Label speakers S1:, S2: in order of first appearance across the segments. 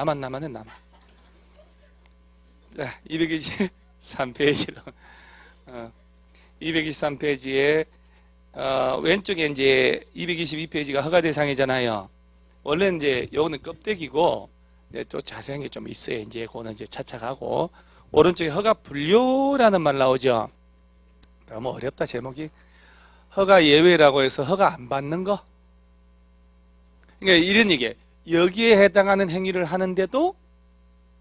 S1: 남았네 남아. 자, 223페이지로 223페이지에 왼쪽에 이제 222페이지가 허가 대상이잖아요. 원래 이제 요거는 껍데기고 또 자세한 게 좀 있어요. 이제 그거는 이제 차차하고 오른쪽에 허가 분류라는 말 나오죠. 너무 어렵다 제목이. 허가 예외라고 해서 허가 안 받는 거. 그러니까 이런 얘기예요. 여기에 해당하는 행위를 하는데도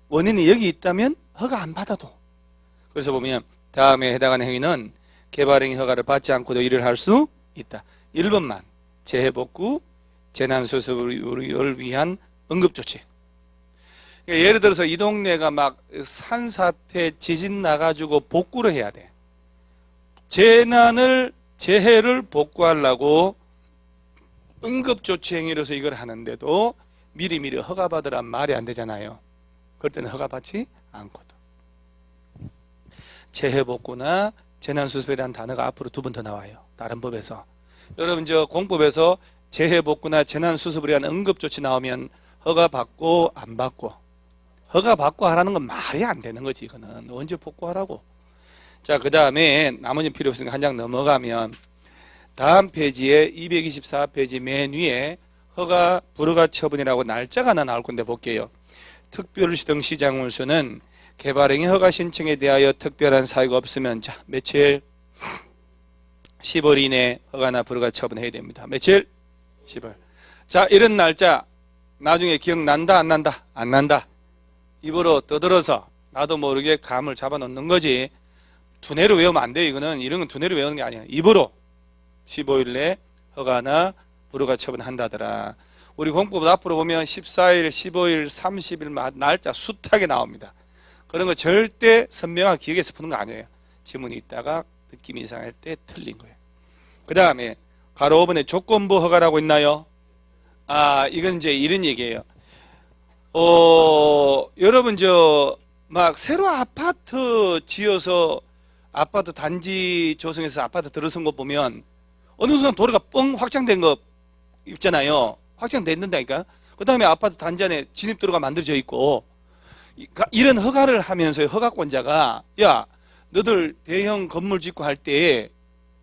S1: 원인이 여기 있다면 허가 안 받아도. 그래서 보면 다음에 해당하는 행위는 개발행위 허가를 받지 않고도 일을 할 수 있다. 1번만 재해복구, 재난수습을 위한 응급조치. 그러니까 예를 들어서 이 동네가 막 산사태, 지진 나가지고 복구를 해야 돼. 재해를 복구하려고 응급조치 행위로서 이걸 하는데도 미리미리 허가받으란 말이 안 되잖아요. 그럴 때는 허가받지 않고도. 재해복구나 재난수습이라는 단어가 앞으로 2번 더 나와요. 다른 법에서. 여러분 저 공법에서 재해복구나 재난수습을 위한 응급조치 나오면 허가받고 안 받고. 허가받고 하라는 건 말이 안 되는 거지. 이거는 언제 복구하라고. 자, 그 다음에 나머지는 필요 없으니까 한 장 넘어가면 다음 페이지에 224페이지 맨 위에 허가 불허가 처분이라고 날짜가 하나 나올 건데 볼게요. 특별시 등 시장운수는 개발행위 허가 신청에 대하여 특별한 사유가 없으면 자 며칠 10월 이내 허가나 불허가 처분해야 됩니다. 며칠 10월. 자, 이런 날짜 나중에 기억난다 안 난다? 안 난다. 입으로 떠들어서 나도 모르게 감을 잡아놓는 거지. 두뇌로 외우면 안 돼요. 이거는 이런 건 두뇌로 외우는 게 아니에요. 입으로 15일 내 허가나 불허가 처분한다더라. 우리 공법 앞으로 보면 14일, 15일, 30일 날짜 숱하게 나옵니다. 그런 거 절대 선명하게 기억해서 푸는 거 아니에요. 지문이 있다가 느낌이 이상할 때 틀린 거예요. 그 다음에 가로 5번에 조건부 허가라고 있나요? 이건 이제 이런 얘기예요. 여러분 막 새로 아파트 지어서 아파트 단지 조성해서 아파트 들어선 거 보면 어느 순간 도로가 뻥 확장된 거 있잖아요. 확장된다니까. 그 다음에 아파트 단지 안에 진입도로가 만들어져 있고 이런 허가를 하면서 허가권자가 야 너들 대형 건물 짓고 할 때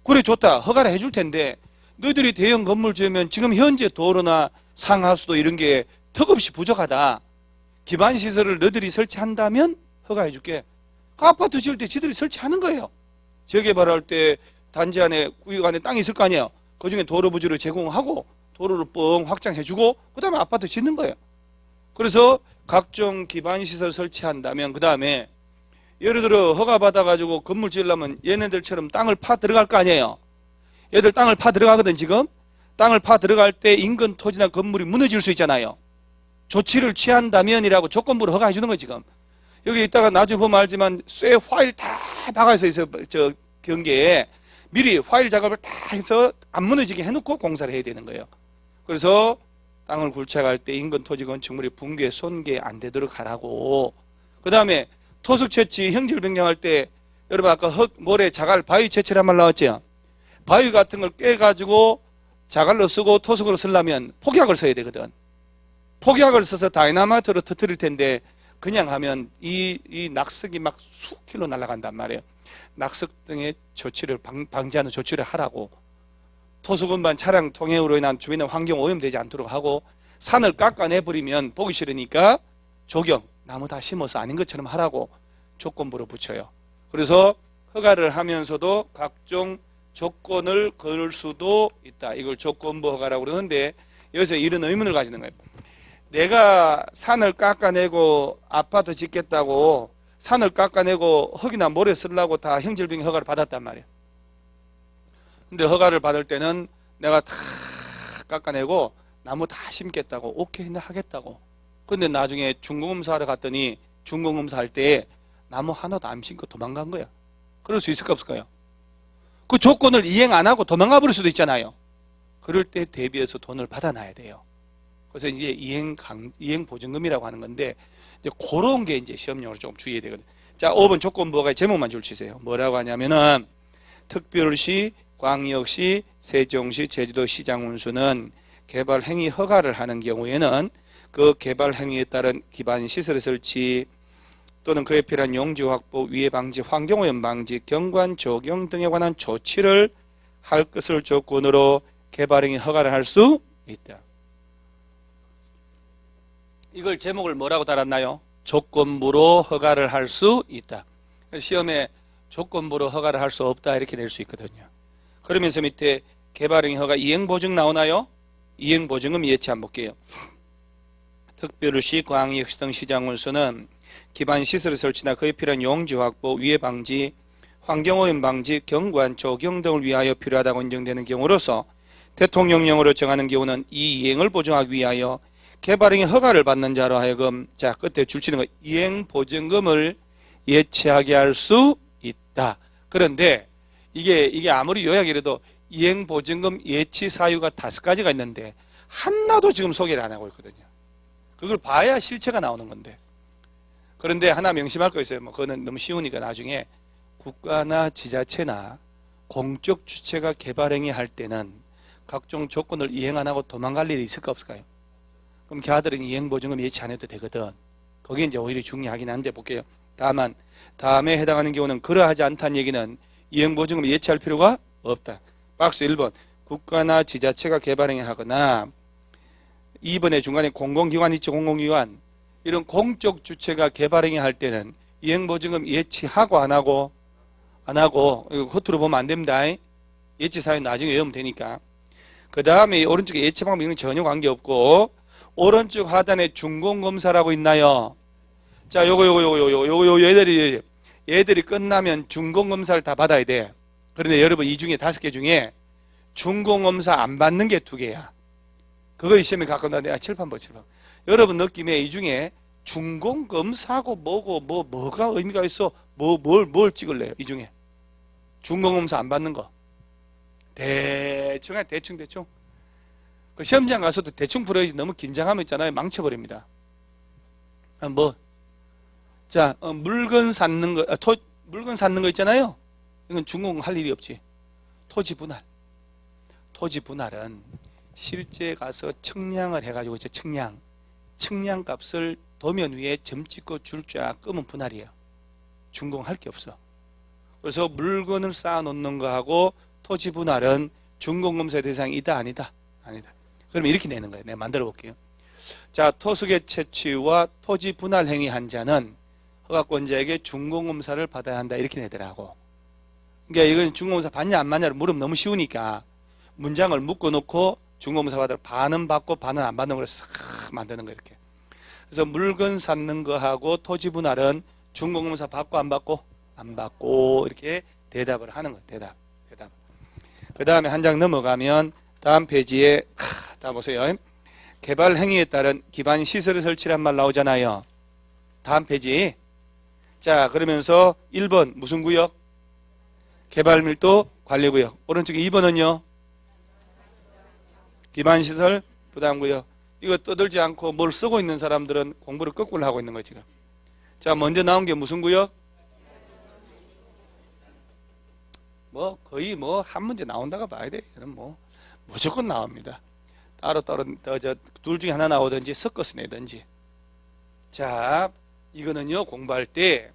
S1: 그래 좋다 허가를 해줄 텐데 너희들이 대형 건물 지으면 지금 현재 도로나 상하수도 이런 게 턱없이 부족하다. 기반시설을 너희들이 설치한다면 허가해줄게. 그 아파트 지을 때 지들이 설치하는 거예요. 재개발할 때 단지 안에 구역 안에 땅이 있을 거 아니에요. 그중에 도로 부지를 제공하고 도로를 뻥 확장해주고 그 다음에 아파트 짓는 거예요. 그래서 각종 기반시설 설치한다면 그 다음에 예를 들어 허가 받아가지고 건물 지으려면 얘네들처럼 땅을 파 들어갈 거 아니에요. 얘들 땅을 파 들어가거든. 지금 땅을 파 들어갈 때 인근 토지나 건물이 무너질 수 있잖아요. 조치를 취한다면이라고 조건부로 허가해 주는 거예요. 지금 여기 있다가 나중에 보면 알지만 쇠 화일 다 박아서 있어. 저 경계에 미리 화일 작업을 다 해서 안 무너지게 해놓고 공사를 해야 되는 거예요. 그래서 땅을 굴착할 때 인근 토지 건축물이 붕괴, 손괴 안 되도록 하라고. 그 다음에 토속 채취, 형질 변경할 때 여러분 아까 흙, 모래, 자갈, 바위 채취란 말 나왔죠. 바위 같은 걸 깨가지고 자갈로 쓰고 토속으로 쓰려면 폭약을 써야 되거든. 폭약을 써서 다이나마이트로 터뜨릴 텐데 그냥 하면 이 낙석이 막 수킬로 날아간단 말이에요. 낙석 등의 조치를 방지하는 조치를 하라고. 토수건반 차량 통행으로 인한 주변의 환경 오염되지 않도록 하고 산을 깎아내버리면 보기 싫으니까 조경, 나무 다 심어서 아닌 것처럼 하라고 조건부로 붙여요. 그래서 허가를 하면서도 각종 조건을 걸 수도 있다. 이걸 조건부 허가라고 그러는데 여기서 이런 의문을 가지는 거예요. 내가 산을 깎아내고 아파트 짓겠다고 산을 깎아내고 흙이나 모래 쓰려고 다 형질병 허가를 받았단 말이에요. 근데 허가를 받을 때는 내가 다 깎아내고 나무 다 심겠다고 오케이 하겠다고. 근데 나중에 중공검사하러 갔더니 중공검사할 때 나무 하나도 안 심고 도망간 거야. 그럴 수 있을까 없을까요? 그 조건을 이행 안 하고 도망가 버릴 수도 있잖아요. 그럴 때 대비해서 돈을 받아놔야 돼요. 그래서 이제 이행 보증금이라고 하는 건데 이제 그런 게 이제 시험용으로 좀 주의해야 되거든요. 자, 5번 조건부가 제목만 줄 치세요. 뭐라고 하냐면은 특별시, 광역시, 세종시, 제주도 시장 운수는 개발 행위 허가를 하는 경우에는 그 개발 행위에 따른 기반 시설 설치 또는 그에 필요한 용지 확보, 위해 방지, 환경오염 방지, 경관 조경 등에 관한 조치를 할 것을 조건으로 개발 행위 허가를 할 수 있다. 이걸 제목을 뭐라고 달았나요? 조건부로 허가를 할 수 있다. 시험에 조건부로 허가를 할 수 없다 이렇게 낼 수 있거든요. 그러면서 밑에 개발행위 허가 이행보증 나오나요? 이행보증은 예치 한번 볼게요. 특별시, 광역 등 시장으로서는 기반 시설 설치나 그에 필요한 용지 확보, 위해 방지, 환경오염 방지, 경관, 조경 등을 위하여 필요하다고 인정되는 경우로서 대통령령으로 정하는 경우는 이 이행을 보증하기 위하여 개발행위 허가를 받는 자로 하여금 자 끝에 줄치는 거 이행보증금을 예치하게 할 수 있다. 그런데 이게 아무리 요약이라도 이행보증금 예치 사유가 5가지가 있는데 하나도 지금 소개를 안 하고 있거든요. 그걸 봐야 실체가 나오는 건데. 그런데 하나 명심할 거 있어요. 뭐 그거는 너무 쉬우니까 나중에 국가나 지자체나 공적 주체가 개발행위 할 때는 각종 조건을 이행 안 하고 도망갈 일이 있을까 없을까요? 그럼 걔들은 이행보증금 예치 안 해도 되거든. 거기 이제 오히려 중요하긴 한데 볼게요. 다만 다음에 해당하는 경우는 그러하지 않다는 얘기는 이행보증금 예치할 필요가 없다. 박스 1번 국가나 지자체가 개발행위 하거나 2번에 중간에 공공기관 있죠. 공공기관 이런 공적 주체가 개발행위 할 때는 이행보증금 예치하고 안 하고 이거 허투루 보면 안 됩니다. 예치 사유 나중에 외우면 되니까. 그 다음에 오른쪽에 예치 방법 이런 전혀 관계없고 오른쪽 하단에 준공검사라고 있나요? 자, 요거 얘들이 끝나면 준공검사를 다 받아야 돼. 그런데 여러분 이 중에 5개 중에 준공검사 안 받는 게 2개야. 그거 시험에 가끔 나는데 칠판 봐. 여러분 느낌에 이 중에 준공검사고 뭐가 의미가 있어? 뭘 찍을래요? 이 중에 준공검사 안 받는 거 대충 그 시험장 가서도 대충 풀어야지 너무 긴장하면 있잖아요. 망쳐버립니다. 물건 샀는 거 물건 샀는 거 있잖아요. 이건 준공 할 일이 없지. 토지 분할은 실제 가서 측량을 해가지고 이제 측량 값을 도면 위에 점 찍고 줄 쫙 끄면 분할이에요. 준공할 게 없어. 그래서 물건을 쌓아 놓는 거하고 토지 분할은 준공검사 대상이다 아니다. 그러면 이렇게 내는 거예요. 내가 만들어 볼게요. 자, 토속의 채취와 토지 분할 행위한 자는 허가권자에게 준공검사를 받아야 한다 이렇게 내더라고. 그러니까 이건 준공검사 받냐 안 받냐를 물으면 너무 쉬우니까 문장을 묶어놓고 준공검사 받으러 반은 받고 반은 안 받는 걸 싹 만드는 거 이렇게. 그래서 물건 샀는 거하고 토지 분할은 준공검사 받고 안 받고 안 받고 이렇게 대답을 하는 거예요. 대답. 그 다음에 한 장 넘어가면 다음 페이지에 다 보세요. 개발 행위에 따른 기반 시설을 설치란 말 나오잖아요. 다음 페이지. 자, 그러면서 1번 무슨 구역? 개발 밀도 관리구역. 오른쪽에 2번은요? 기반 시설 부담 구역. 이거 떠들지 않고 뭘 쓰고 있는 사람들은 공부를 거꾸로 하고 있는 거예요, 지금. 자, 먼저 나온 게 무슨 구역? 거의 한 문제 나온다고 봐야 돼. 이거는 무조건 나옵니다. 따로 둘 중에 하나 나오든지 섞어서 내든지. 자, 이거는요 공부할 때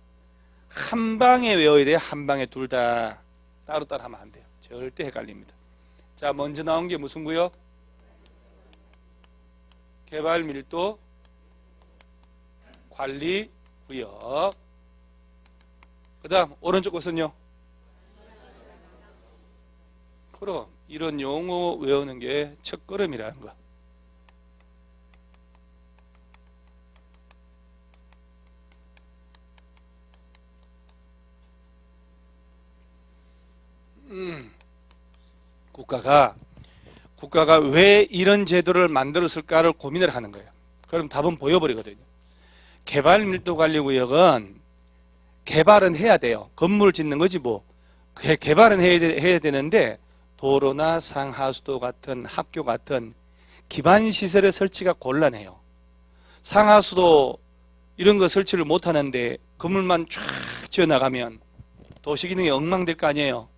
S1: 한 방에 외워야 돼요. 한 방에 둘 다 따로따로 하면 안 돼요. 절대 헷갈립니다. 자, 먼저 나온 게 무슨 구역? 개발 밀도 관리 구역. 그 다음 오른쪽 것은요? 그럼 이런 용어 외우는 게 첫걸음이라는 거. 국가가 왜 이런 제도를 만들었을까를 고민을 하는 거예요. 그럼 답은 보여버리거든요. 개발 밀도 관리 구역은 개발은 해야 돼요. 건물 짓는 거지 뭐. 개발은 해야 되는데 도로나 상하수도 같은 학교 같은 기반 시설의 설치가 곤란해요. 상하수도 이런 거 설치를 못 하는데 건물만 쫙 지어나가면 도시 기능이 엉망될 거 아니에요.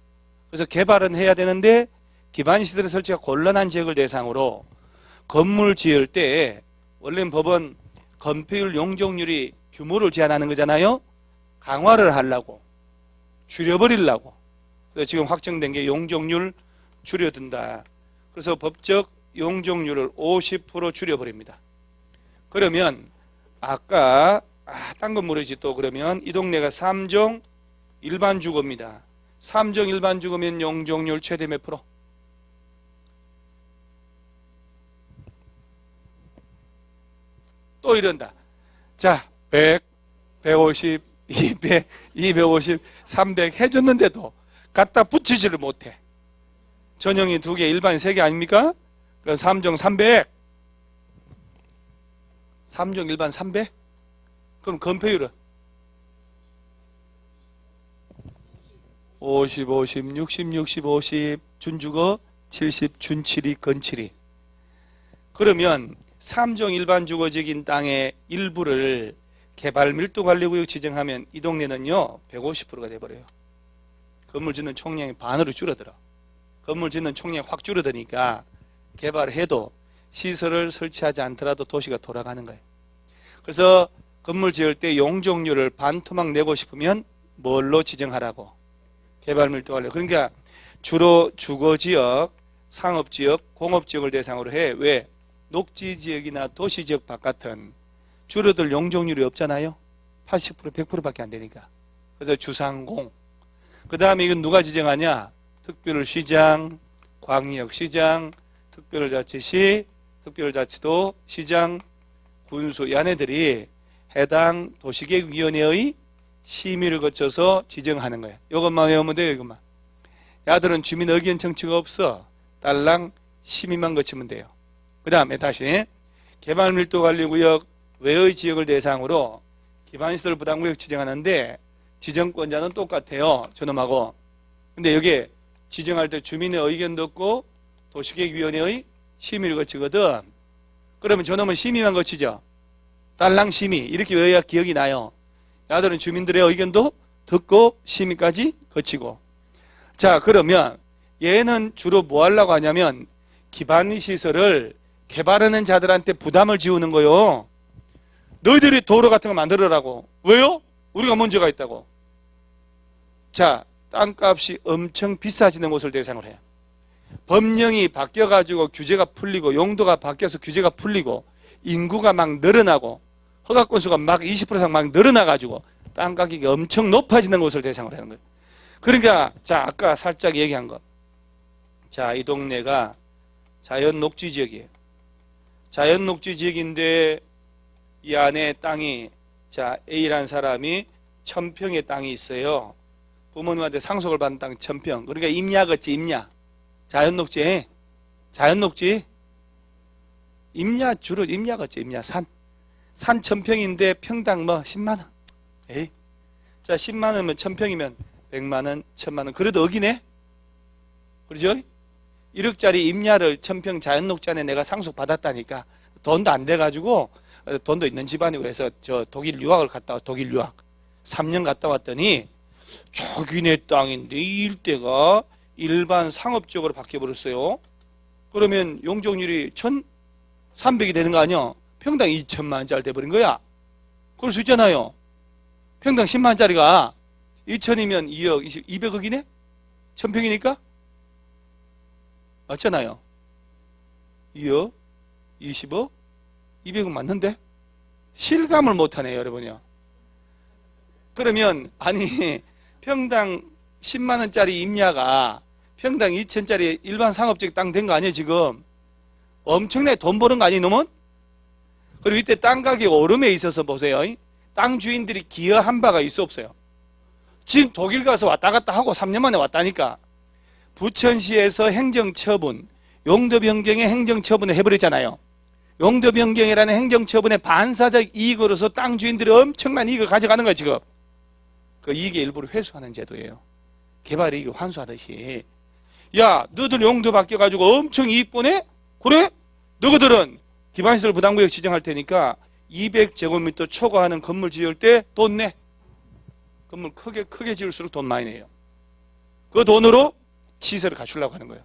S1: 그래서 개발은 해야 되는데 기반 시설의 설치가 곤란한 지역을 대상으로 건물 지을 때 원래 법은 건폐율 용적률이 규모를 제한하는 거잖아요. 강화를 하려고, 줄여버리려고. 그래서 지금 확정된 게 용적률 줄여든다. 그래서 법적 용적률을 50% 줄여버립니다. 그러면 아까 딴 건 모르지. 또 그러면 이 동네가 3종 일반 주거입니다. 3종 일반 주거면 용적률 최대 몇 프로? 또 이런다. 자, 100, 150, 200, 250, 300 해줬는데도 갖다 붙이지를 못해. 전형이 2개, 일반이 3개 아닙니까? 그럼 3종 300. 3종 일반 300? 그럼 건폐율은? 50, 50, 60, 60, 50, 준주거 70, 준7이, 건7이. 그러면 3종 일반 주거적인 땅의 일부를 개발 밀도관리구역 지정하면 이 동네는요 150%가 돼버려요. 건물 짓는 총량이 반으로 줄어들어. 건물 짓는 총량이 확 줄어드니까 개발해도 시설을 설치하지 않더라도 도시가 돌아가는 거예요. 그래서 건물 지을 때 용적률을 반토막 내고 싶으면 뭘로 지정하라고? 개발 밀도관리. 그러니까 주로 주거지역, 상업지역, 공업지역을 대상으로 해. 왜? 녹지지역이나 도시지역 바깥은 줄어들 용적률이 없잖아요. 80%, 100%밖에 안 되니까. 그래서 주상공. 그 다음에 이건 누가 지정하냐? 특별시장, 광역시장, 특별자치시, 특별자치도, 시장, 군수, 이 안에들이 해당 도시계획위원회의 심의를 거쳐서 지정하는 거예요. 이것만 외우면 돼요. 이것만. 야들은 주민 의견 청취가 없어. 딸랑 심의만 거치면 돼요. 그 다음에 다시 개발밀도관리구역 외의 지역을 대상으로 기반시설 부담구역 지정하는데 지정권자는 똑같아요. 저놈하고. 근데 여기에 지정할 때 주민의 의견도 없고 도시계획위원회의 심의를 거치거든. 그러면 저놈은 심의만 거치죠. 딸랑 심의 이렇게 외워야 기억이 나요. 야들은 주민들의 의견도 듣고 심의까지 거치고. 자, 그러면 얘는 주로 뭐 하려고 하냐면 기반시설을 개발하는 자들한테 부담을 지우는 거요. 너희들이 도로 같은 거 만들어라고. 왜요? 우리가 문제가 있다고. 자, 땅값이 엄청 비싸지는 곳을 대상으로 해요. 법령이 바뀌어가지고 규제가 풀리고 용도가 바뀌어서 규제가 풀리고 인구가 막 늘어나고 허가건수가 막 20% 이상 막 늘어나가지고 땅 가격이 엄청 높아지는 곳을 대상으로 하는 거예요. 그러니까 자, 아까 살짝 얘기한 것. 자, 이 동네가 자연 녹지 지역이에요. 자연 녹지 지역인데 이 안에 땅이 자 A라는 사람이 1000평의 땅이 있어요. 부모님한테 상속을 받은 땅 1000평. 그러니까 임야겠지, 임야. 자연 녹지, 자연 녹지. 임야 주로 임야겠지, 임야. 산 1000평인데 평당 뭐 10만 원. 에이. 자, 10만 원이면 1000평이면 100만 원, 1000만 원. 그래도 억이네. 그러죠? 1억짜리 임야를 1000평 자연 녹지 안에 내가 상속 받았다니까. 돈도 안 돼 가지고 돈도 있는 집안이고 해서 저 독일 유학을 갔다 와. 독일 유학 3년 갔다 왔더니 자기네 땅인데 이 일대가 일반 상업지역으로 바뀌어버렸어요. 그러면 용적률이 1300이 되는 거 아니야? 평당 2천만 원짜리 돼버린 거야. 그럴 수 있잖아요. 평당 10만 원짜리가 2천이면 2억, 200억이네? 1000평이니까? 맞잖아요. 2억, 20억, 200억 맞는데? 실감을 못하네요, 여러분요. 그러면 아니 평당 10만 원짜리 임야가 평당 2천짜리 일반 상업적 땅 된 거 아니에요 지금? 엄청나게 돈 버는 거 아니에요 이놈은? 그리고 이때 땅 가격 오름에 있어서 보세요. 땅 주인들이 기여한 바가 있어 없어요? 지금 독일 가서 왔다 갔다 하고 3년 만에 왔다니까. 부천시에서 행정처분, 용도 변경의 행정처분을 해버렸잖아요. 용도 변경이라는 행정처분의 반사적 이익으로서 땅 주인들이 엄청난 이익을 가져가는 거예요 지금. 그 이익의 일부를 회수하는 제도예요. 개발 이익을 환수하듯이. 야, 너들 용도 바뀌어가지고 엄청 이익 보내? 그래? 너희들은 기반시설 부담구역 지정할 테니까 200제곱미터 초과하는 건물 지을 때 돈 내. 건물 크게 지을수록 돈 많이 내요. 그 돈으로 시설을 갖추려고 하는 거예요.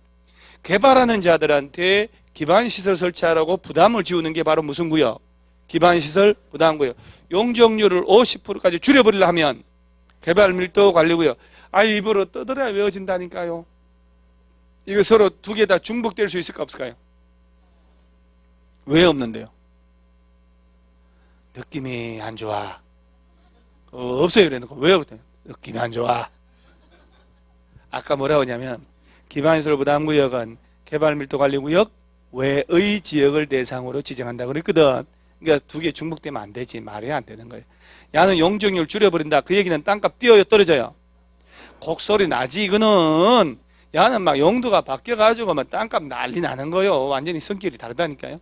S1: 개발하는 자들한테 기반시설 설치하라고 부담을 지우는 게 바로 무슨 구역? 기반시설 부담구역. 용적률을 50%까지 줄여버리려 하면 개발밀도관리구역. 입으로 떠들어야 외워진다니까요. 이거 서로 두 개 다 중복될 수 있을까 없을까요? 왜 없는데요? 느낌이 안 좋아. 없어요. 이래놓고 왜 없대요? 느낌이 안 좋아. 아까 뭐라고 하냐면 기반시설 부담구역은 개발밀도관리구역 외의 지역을 대상으로 지정한다 그랬거든. 그러니까 두 개 중복되면 안 되지. 말이 안 되는 거예요. 야는 용적률 줄여버린다. 그 얘기는 땅값 뛰어요 떨어져요? 곡소리 나지. 이거는 야는 막 용도가 바뀌어가지고 막 땅값 난리 나는 거예요. 완전히 성격이 다르다니까요.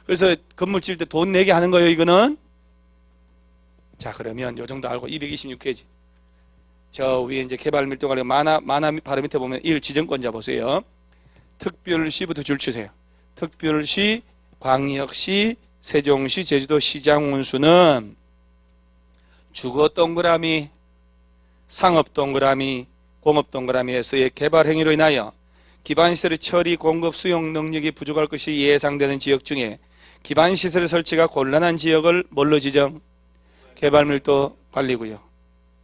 S1: 그래서 건물 지을 때 돈 내게 하는 거예요. 이거는. 자, 그러면 요 정도 알고 226페이지. 저 위에 이제 개발밀도관리 만화 바로 밑에 보면 1 지정권자 보세요. 특별시부터 줄 치세요. 특별시, 광역시, 세종시, 제주도 시장 운수는 주거 동그라미, 상업 동그라미, 공업 동그라미에서의 개발 행위로 인하여 기반시설의 처리, 공급, 수용 능력이 부족할 것이 예상되는 지역 중에 기반시설 설치가 곤란한 지역을 뭘로 지정? 개발밀도 관리구역.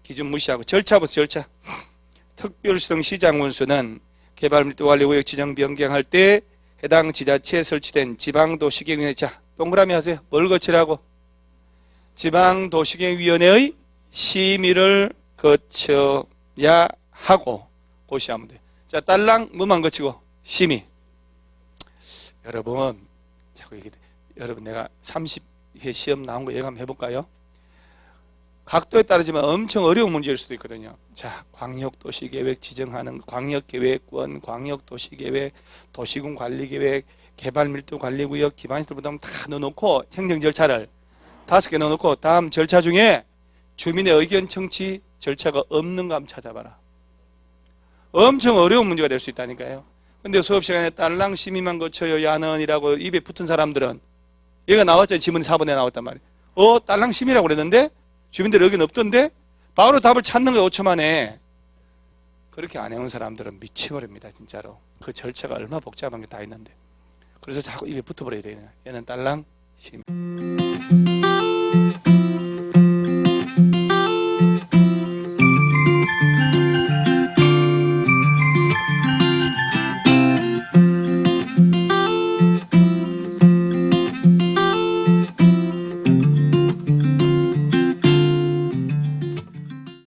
S1: 기준 무시하고 절차부터 절차. 특별시등 시장 운수는 개발밀도 관리구역 지정 변경할 때 해당 지자체에 설치된 지방도시계획위원회. 자, 동그라미 하세요. 뭘 거치라고? 지방도시계획위원회의 심의를 거쳐야 하고 고시하면 돼요. 자, 딸랑 뭐만 거치고? 심의. 여러분, 자꾸 얘기 여러분 내가 30회 시험 나온 거 예감 해볼까요? 각도에 따르지만 엄청 어려운 문제일 수도 있거든요. 자, 광역도시계획 지정하는 광역계획권, 광역도시계획, 도시군관리계획, 개발밀도관리구역, 기반시설 부담 다 넣어놓고 행정 절차를 5개 넣어놓고 다음 절차 중에 주민의 의견 청취 절차가 없는 거 한번 찾아봐라. 엄청 어려운 문제가 될 수 있다니까요. 근데 수업 시간에 딸랑 심의만 거쳐요 야는이라고 입에 붙은 사람들은 얘가 나왔죠. 지문 4번에 나왔단 말이에요. 딸랑 심의라고 그랬는데 주민들 의견 없던데 바로 답을 찾는 거예요. 5초 만에. 그렇게 안 해온 사람들은 미쳐버립니다. 진짜로. 그 절차가 얼마나 복잡한 게 다 있는데. 그래서 자꾸 입에 붙어버려야 돼요. 얘는 딸랑 심의.